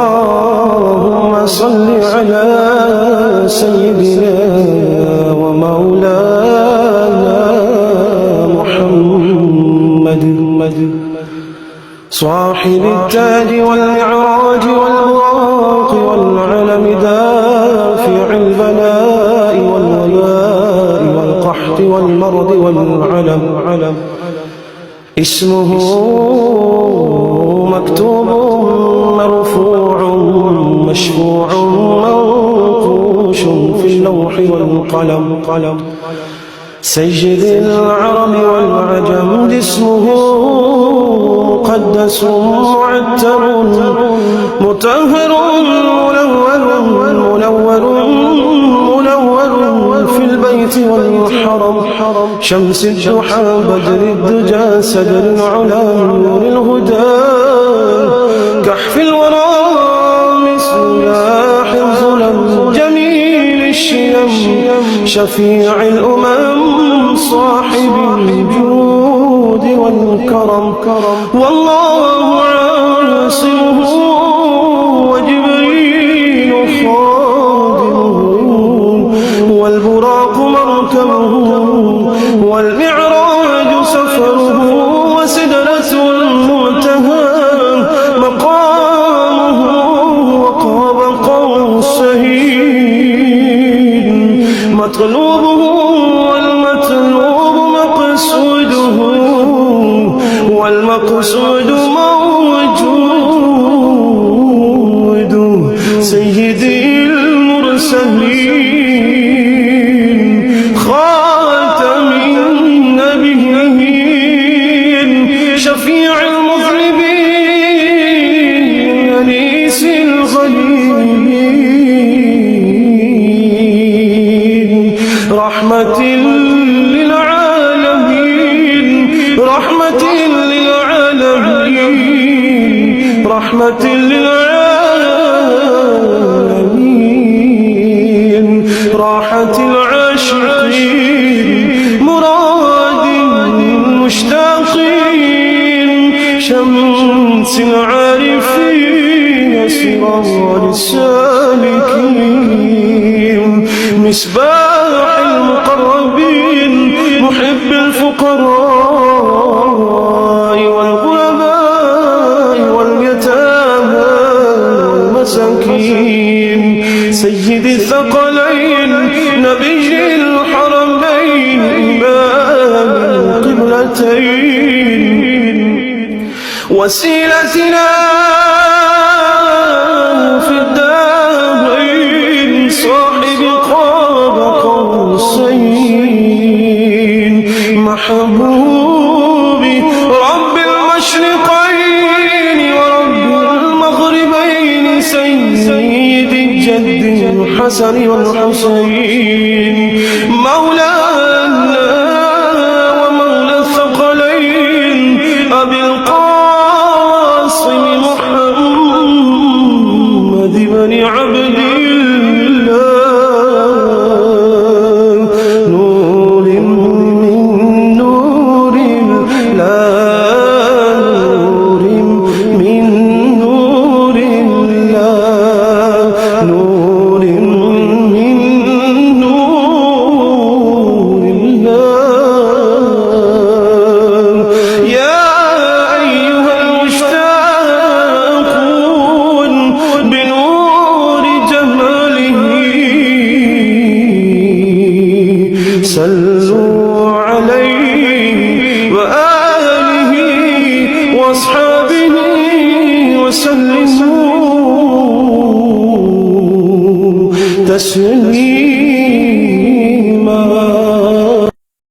اللهم صل على سيدنا ومولانا محمد صاحب التاج والمعراج والبراق والعلم دافع البلاء والوباء والقحط والمرض والعلم اسمه مكتوب مرفوع مشفوع منقوش في اللوح والقلم سيد العرب والعجم اسمه مقدس معتر مطهر منور في البيت والحرم شمس الضحى بدر الدجى سدر العلا نور الهدى كحف الورى مصباح الظلم جميل الشيم شفيع الأمم صاحب الجود والكرم والله عاصمه وجبريل خادمه والبراق مركبه والمعراج سفره وسدرة المنتهى مقامه وقاب قوسين مطلوبه والمطلوب مقصوده والمقصود موجود سيدي المرسلين خاتم النبيين شفيع المذنبين أنيس الغليلين رحمة للعالمين رحمة للعالمين رحمة للعالمين راحة العاشقين مراد المشتاقين شمس العارفين سراج السالكين مصباح المقربين محب الفقراء والغرباء واليتامى والمساكين سيد الثقلين نبي الحرمين إمام القبلتين وسيلتنا في الدارين صاحب قاب قوسين محبوبي رب المشرقين ورب المغربين سيد الجد الحسن والحسين مولانا ومولى الثقلين أبي القاسم محمد بن عبد الله نور من نور الله نور من نور الله نور من نور الله يا أيها المشتاقون بنور جماله صلوا عليه وآله وأصحابه وسلموا تسليما